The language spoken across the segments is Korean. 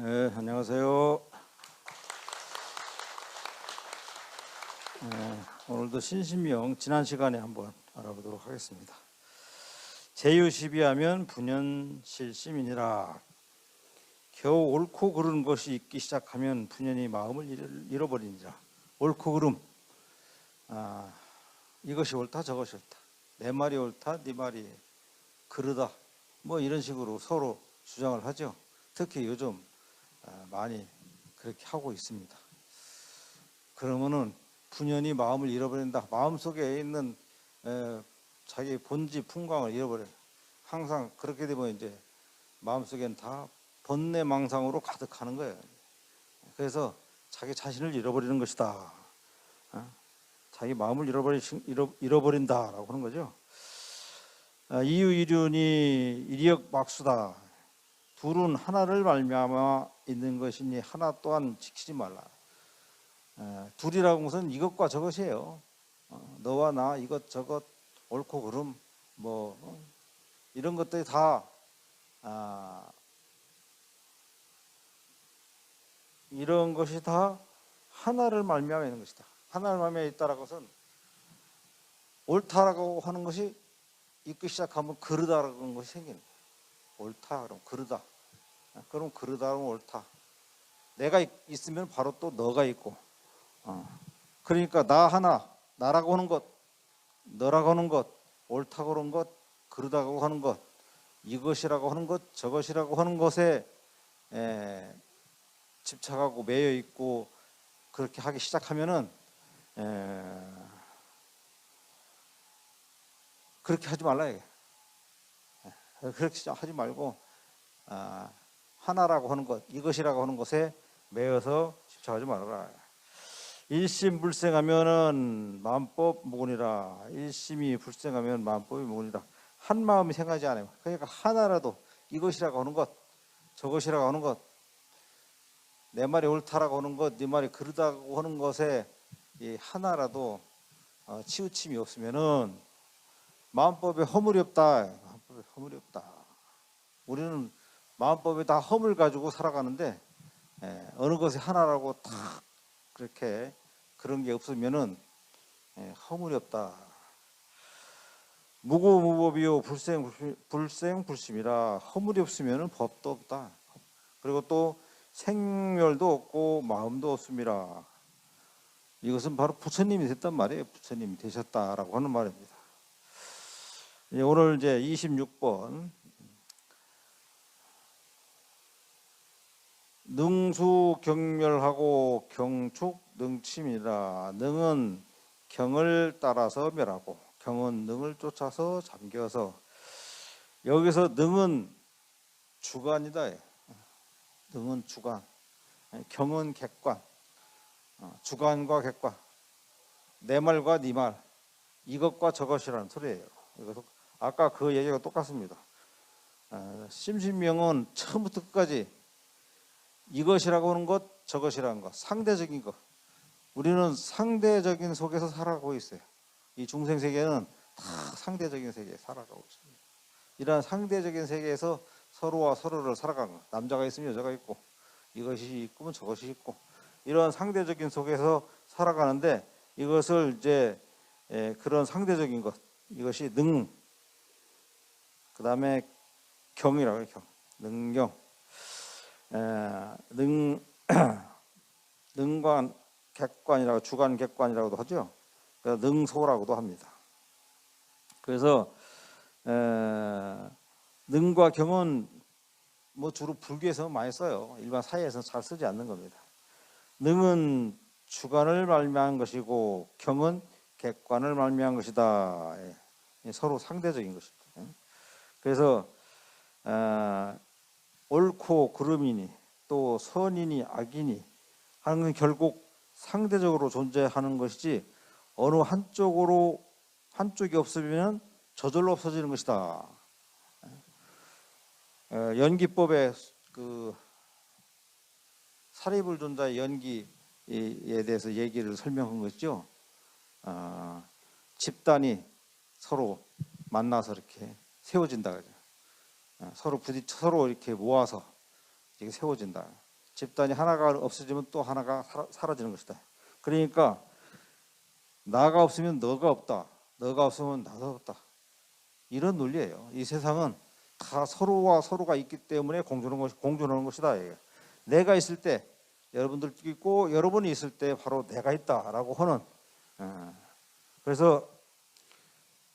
네, 안녕하세요. 오늘도 신신명 지난 시간에 한번 알아보도록 하겠습니다. 제유시비하면 분연실심이니라. 겨우 옳고 그른 것이 있기 시작하면 분연히 마음을 잃어버리니라. 옳고 그름, 이것이 옳다 저것이 옳다, 내 말이 옳다 네 말이 그르다, 뭐 이런 식으로 서로 주장을 하죠. 특히 요즘 많이 그렇게 하고 있습니다. 그러면은 분연히 마음을 잃어버린다. 마음속에 있는 자기 본지 풍광을 잃어버려요. 항상 그렇게 되면 이제 마음속에는 다 번뇌망상으로 가득하는 거예요. 그래서 자기 자신을 잃어버리는 것이다. 자기 마음을 잃어버린다라고 하는 거죠. 이유이륜이 일역막수다. 둘은 하나를 말미암아 있는 것이니 하나 또한 지키지 말라. 둘이라고 하는 것은 이것과 저것이에요. 너와 나, 이것저것, 옳고 그름, 뭐 이런 것들이 다 이런 것이 다 하나를 말미암아 있는 것이다. 하나를 말미암아 있다라고 것은 옳다라고 하는 것이 있기 시작하면 그르다라고 하는 것이 생기는 거예요. 옳다 그럼 그르다. 그럼 그르다 그러면 옳다. 내가 있으면 바로 또 너가 있고. 그러니까 나 하나, 나라고 하는 것, 너라고 하는 것, 옳다고 하는 것, 그르다고 하는 것, 이것이라고 하는 것, 저것이라고 하는 것에 집착하고 매여 있고 그렇게 하기 시작하면은 그렇게 하지 말라 이게. 그렇게 하지 말고 하나라고 하는 것, 이것이라고 하는 것에 매여서 집착하지 말아라. 일심 불생하면은 마음법 무근이라. 일심이 불생하면 마음법이 무근이라. 한 마음이 생각하지 않아요. 그러니까 하나라도 이것이라고 하는 것, 저것이라고 하는 것, 내 말이 옳다라고 하는 것, 네 말이 그르다고 하는 것에 이 하나라도 치우침이 없으면은 마음법에 허물이 없다. 마음법에 허물이 없다. 우리는 마음법에 다 허물 가지고 살아가는데 어느 것이 하나라고 딱 그렇게 그런 게 없으면은 허물이 없다. 무고무법이요 불생불심이라. 허물이 없으면은 법도 없다. 그리고 또 생멸도 없고 마음도 없습니다. 이것은 바로 부처님이 됐단 말이에요. 부처님이 되셨다라고 하는 말입니다. 오늘 이제 26번 능수 경멸하고 경축 능침이라. 능은 경을 따라서 멸하고 경은 능을 쫓아서 잠겨서. 여기서 능은 주관이다. 능은 주관, 경은 객관. 주관과 객관, 내 말과 네 말, 이것과 저것이라는 소리예요. 이것도 아까 그 얘기가 똑같습니다. 심신명은 처음부터 끝까지 이것이라고 하는 것, 저것이라는 것, 상대적인 것. 우리는 상대적인 속에서 살아가고 있어요. 이 중생 세계는 다 상대적인 세계에 살아가고 있습니다. 이러한 상대적인 세계에서 서로와 서로를 살아가는 것. 남자가 있으면 여자가 있고, 이것이 있고 저것이 있고, 이런 상대적인 속에서 살아가는데, 이것을 이제 그런 상대적인 것, 이것이 능, 그 다음에 경이라고 해요. 경, 능경. 능관 객관이라고, 주관 객관이라고도 하죠. 그래서 능소라고도 합니다. 그래서 능과 경은 뭐 주로 불교에서 많이 써요. 일반 사회에서 잘 쓰지 않는 겁니다. 능은 주관을 말미암은 것이고 경은 객관을 말미암은 것이다. 서로 상대적인 것입니다. 그래서 옳고 그름이니 또 선이니 악이니 하는 건 결국 상대적으로 존재하는 것이지, 어느 한쪽이 없으면 저절로 없어지는 것이다. 연기법의 그 사리불존자의 연기에 대해서 얘기를 설명한 것이죠. 집단이 서로 만나서 이렇게 세워진다. 서로 부딪혀 서로 이렇게 모아서 이렇게 세워진다. 집단이 하나가 없어지면 또 하나가 사라지는 것이다. 그러니까 나가 없으면 너가 없다. 너가 없으면 나도 없다. 이런 논리예요. 이 세상은 다 서로와 서로가 있기 때문에 공존하는 것이다. 내가 있을 때 여러분들 있고 여러분이 있을 때 바로 내가 있다라고 하는. 그래서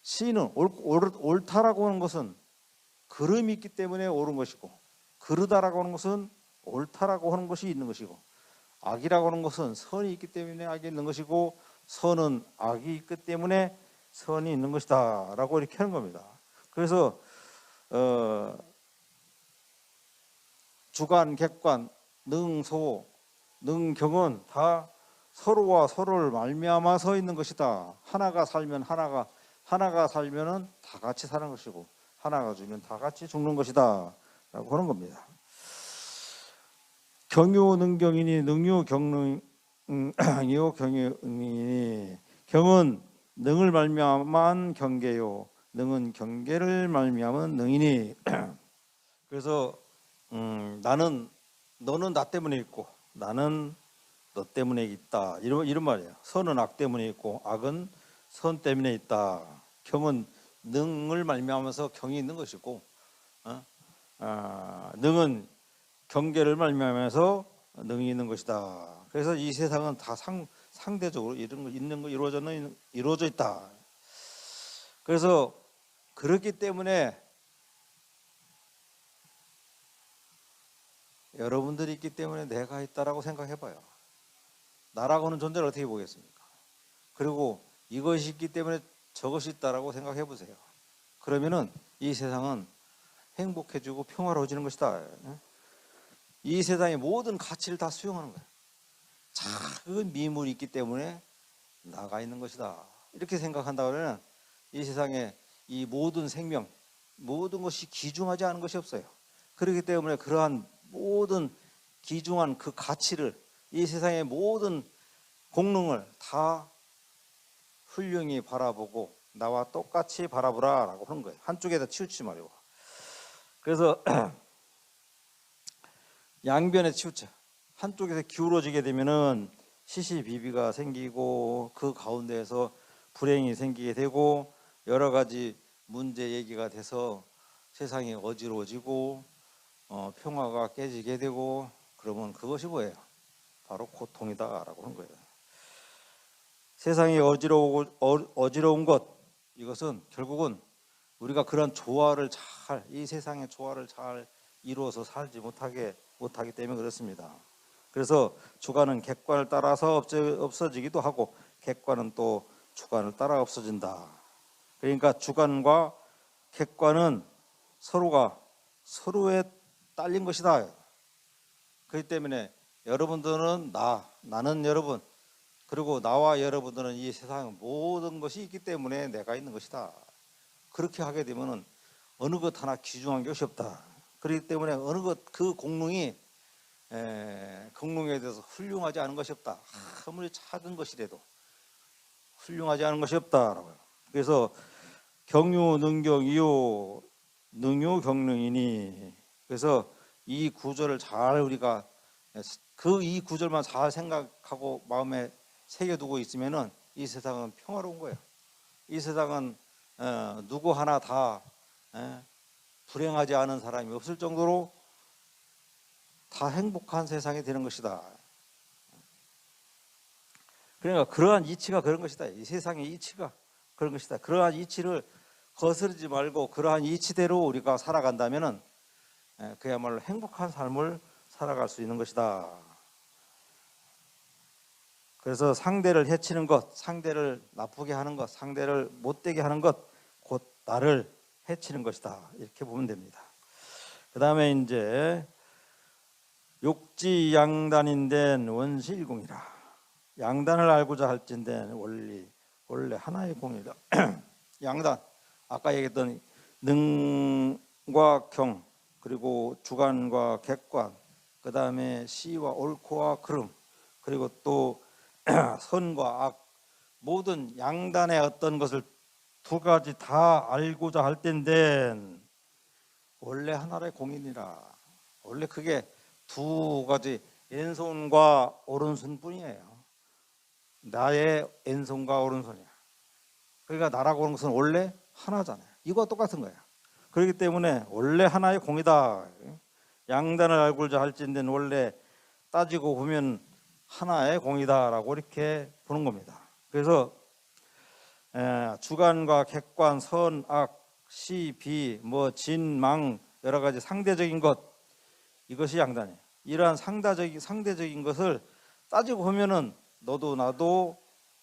시인은 옳다라고 하는 것은 그름이 있기 때문에 옳은 것이고, 그르다라고 하는 것은 옳다라고 하는 것이 있는 것이고, 악이라고 하는 것은 선이 있기 때문에 악이 있는 것이고, 선은 악이 있기 때문에 선이 있는 것이다 라고 이렇게 하는 겁니다. 그래서 주관, 객관, 능소, 능경은 다 서로와 서로를 말미암아서 있는 것이다. 하나가 살면 하나가 살면은 다 같이 사는 것이고, 하나가 죽으면 다 같이 죽는 것이다 라고 하는 겁니다. 경유능경이니 능유경능이요 경유능이니, 경은 능을 말미암은 경계요, 능은 경계를 말미암은 능이니. 그래서 너는 나 때문에 있고 나는 너 때문에 있다, 이런 말이에요. 선은 악 때문에 있고 악은 선 때문에 있다. 경은 능을 말미암아서 경이 있는 것이고, 능은 경계를 말미암아서 능이 있는 것이다. 그래서 이 세상은 다 상대적으로 이루어져 있다. 그래서 그렇기 때문에 여러분들이 있기 때문에 내가 있다라고 생각해봐요. 나라고 하는 존재를 어떻게 보겠습니까? 그리고 이것이 있기 때문에 저것이 있다라고 생각해보세요. 그러면은 이 세상은 행복해지고 평화로워지는 것이다. 이 세상의 모든 가치를 다 수용하는 거예요. 작은 미물이 있기 때문에 나가 있는 것이다. 이렇게 생각한다면 이 세상에 이 모든 생명, 모든 것이 귀중하지 않은 것이 없어요. 그렇기 때문에 그러한 모든 귀중한 그 가치를, 이 세상의 모든 공능을 다 훌륭히 바라보고 나와 똑같이 바라보라라고 하는 거예요. 한쪽에다 치우치지 말고. 그래서 양변에 치우쳐. 한쪽에서 기울어지게 되면은 시시비비가 생기고, 그 가운데에서 불행이 생기게 되고, 여러 가지 문제 얘기가 돼서 세상이 어지러워지고 평화가 깨지게 되고, 그러면 그것이 뭐예요? 바로 고통이다라고 하는 거예요. 세상이 어지러운 것, 이것은 결국은 우리가 그런 이 세상의 조화를 잘 이루어서 살지 못하기 때문에 그렇습니다. 그래서 주관은 객관을 따라서 없어지기도 하고, 객관은 또 주관을 따라 없어진다. 그러니까 주관과 객관은 서로가 서로에 딸린 것이다. 그렇기 때문에 여러분들은 나는 여러분, 그리고 나와 여러분들은 이 세상 모든 것이 있기 때문에 내가 있는 것이다. 그렇게 하게 되면은 어느 것 하나 귀중한 것이 없다. 그렇기 때문에 어느 것 그 공능에 대해서 훌륭하지 않은 것이 없다. 아무리 작은 것이라도 훌륭하지 않은 것이 없다라고요. 그래서 경유능경이요 능유경능이니, 그래서 이 구절을 잘 우리가 이 구절만 잘 생각하고 마음에 새겨두고 있으면은 이 세상은 평화로운 거예요. 이 세상은 누구 하나 다 불행하지 않은 사람이 없을 정도로 다 행복한 세상이 되는 것이다. 그러니까 그러한 이치가 그런 것이다. 이 세상의 이치가 그런 것이다. 그러한 이치를 거스르지 말고 그러한 이치대로 우리가 살아간다면은 그야말로 행복한 삶을 살아갈 수 있는 것이다. 그래서 상대를 해치는 것, 상대를 나쁘게 하는 것, 상대를 못되게 하는 것, 곧 나를 해치는 것이다. 이렇게 보면 됩니다. 그 다음에 이제 욕지양단인된 원시일공이라. 양단을 알고자 할진된 원래 하나의 공이다. 양단, 아까 얘기했던 능과 경, 그리고 주관과 객관, 그 다음에 시와 옳고와 그름, 그리고 또 선과 악, 모든 양단의 어떤 것을 두 가지 다 알고자 할 때인데 원래 하나의 공이니라. 원래 그게 두 가지 왼손과 오른손뿐이에요. 나의 왼손과 오른손이야. 그러니까 나라고 하는 것은 원래 하나잖아요. 이거와 똑같은 거예요. 그렇기 때문에 원래 하나의 공이다. 양단을 알고자 할진대는 원래 따지고 보면 하나의 공이다라고 이렇게 보는 겁니다. 그래서 주관과 객관, 선, 악, 시, 비, 진, 망 여러 가지 상대적인 것, 이것이 양단이에요. 이러한 상대적인 것을 따지고 보면은 너도 나도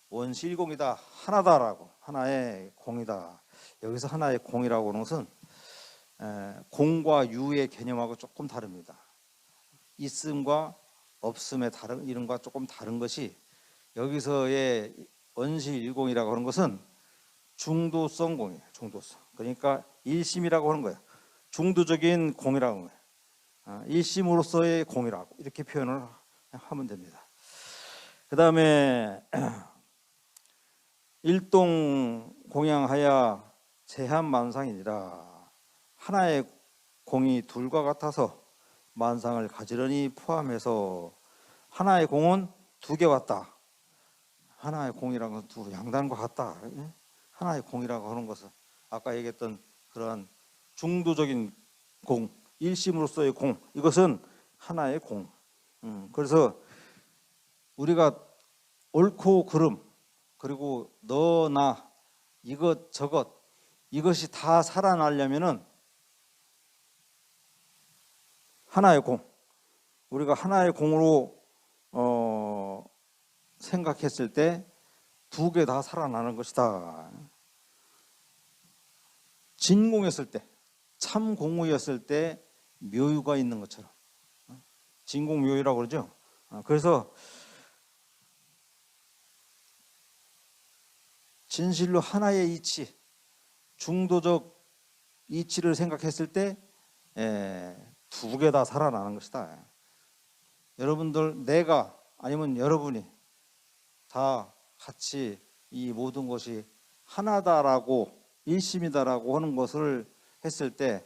원시일공이다, 하나다라고, 하나의 공이다. 여기서 하나의 공이라고 하는 것은 공과 유의 개념하고 조금 다릅니다. 있음과 없음의 다른 이름과 조금 다른 것이, 여기서의 원시일공이라고 하는 것은 중도성 공이에요. 중도성. 그러니까 일심이라고 하는 거예요. 중도적인 공이라고 하는 거예요. 일심으로서의 공이라고 이렇게 표현을 하면 됩니다. 그 다음에 일동 공양하야 제한만상이니라. 하나의 공이 둘과 같아서 만상을 가지런히 포함해서 하나의 공은 두 개 같다. 하나의 공이라는 것은 두 양단과 같다. 하나의 공이라고 하는 것은 아까 얘기했던 그러한 중도적인 공, 일심으로서의 공, 이것은 하나의 공. 그래서 우리가 옳고 그름, 그리고 너, 나, 이것, 저것, 이것이 다 살아나려면은 하나의 공, 우리가 하나의 공으로 생각했을 때 두 개 다 살아나는 것이다. 진공했을 때, 참공의였을 때 묘유가 있는 것처럼, 진공묘유라고 그러죠. 그래서 진실로 하나의 이치, 중도적 이치를 생각했을 때 두 개 다 살아나는 것이다. 여러분들, 내가 아니면 여러분이 다 같이 이 모든 것이 하나다라고, 일심이다라고 하는 것을 했을 때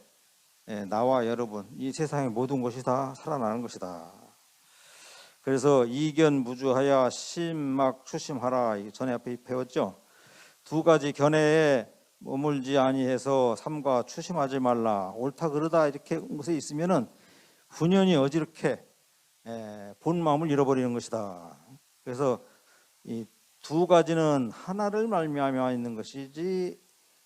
나와 여러분, 이 세상의 모든 것이 다 살아나는 것이다. 그래서 이견무주하야 심막 추심하라. 전에 앞에 배웠죠. 두 가지 견해에 머물지 아니해서 삼가 추심하지 말라. 옳다 그르다 이렇게 것에 있으면은 훈연이 어지럽게 본 마음을 잃어버리는 것이다. 그래서 이 두 가지는 하나를 말미암아 있는 것이지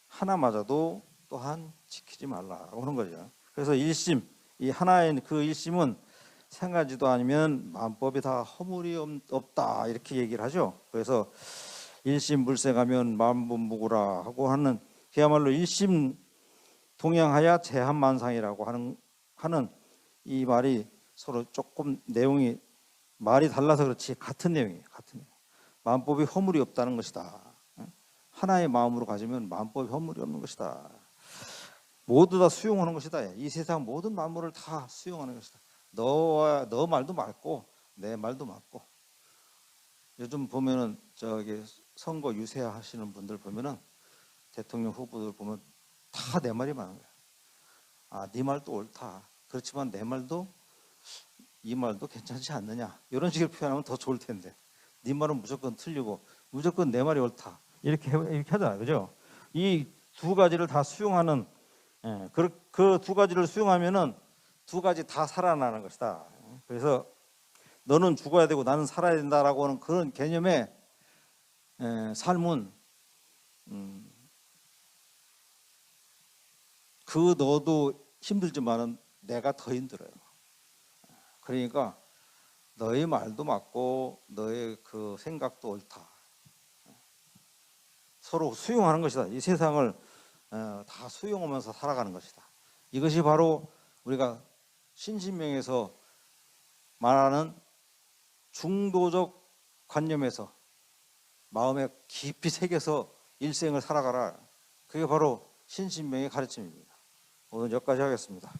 하나마저도 또한 지키지 말라고 하는 거죠. 그래서 일심, 이 하나의 그 일심은 생각지도 않으면 만법이 다 허물이 없다 이렇게 얘기를 하죠. 그래서 일심불생하면 만분무구라 하고 하는, 그야말로 일심 동양하야 제한만상이라고 하는 이 말이 서로 조금 내용이 말이 달라서 그렇지 같은 내용이에요. 같은 내용. 만법이 허물이 없다는 것이다. 하나의 마음으로 가지면 만법이 허물이 없는 것이다. 모두 다 수용하는 것이다. 이 세상 모든 만물을 다 수용하는 것이다. 너 말도 맞고 내 말도 맞고. 요즘 보면은 저기 선거 유세하시는 분들 보면은 대통령 후보들 보면 다 내 말이 많은 거야. 네 말도 옳다. 그렇지만 내 말도, 이 말도 괜찮지 않느냐. 이런 식으로 표현하면 더 좋을 텐데. 네 말은 무조건 틀리고 무조건 내 말이 옳다. 이렇게 하잖아요. 그죠? 이 두 가지를 다 수용하는, 그 두 가지를 수용하면은 두 가지 다 살아나는 것이다. 그래서 너는 죽어야 되고 나는 살아야 된다라고 하는 그런 개념의 삶은 그 너도 힘들지만은 내가 더 힘들어요. 그러니까 너의 말도 맞고 너의 그 생각도 옳다. 서로 수용하는 것이다. 이 세상을 다 수용하면서 살아가는 것이다. 이것이 바로 우리가 신신명에서 말하는 중도적 관념에서 마음에 깊이 새겨서 일생을 살아가라. 그게 바로 신신명의 가르침입니다. 오늘 여기까지 하겠습니다.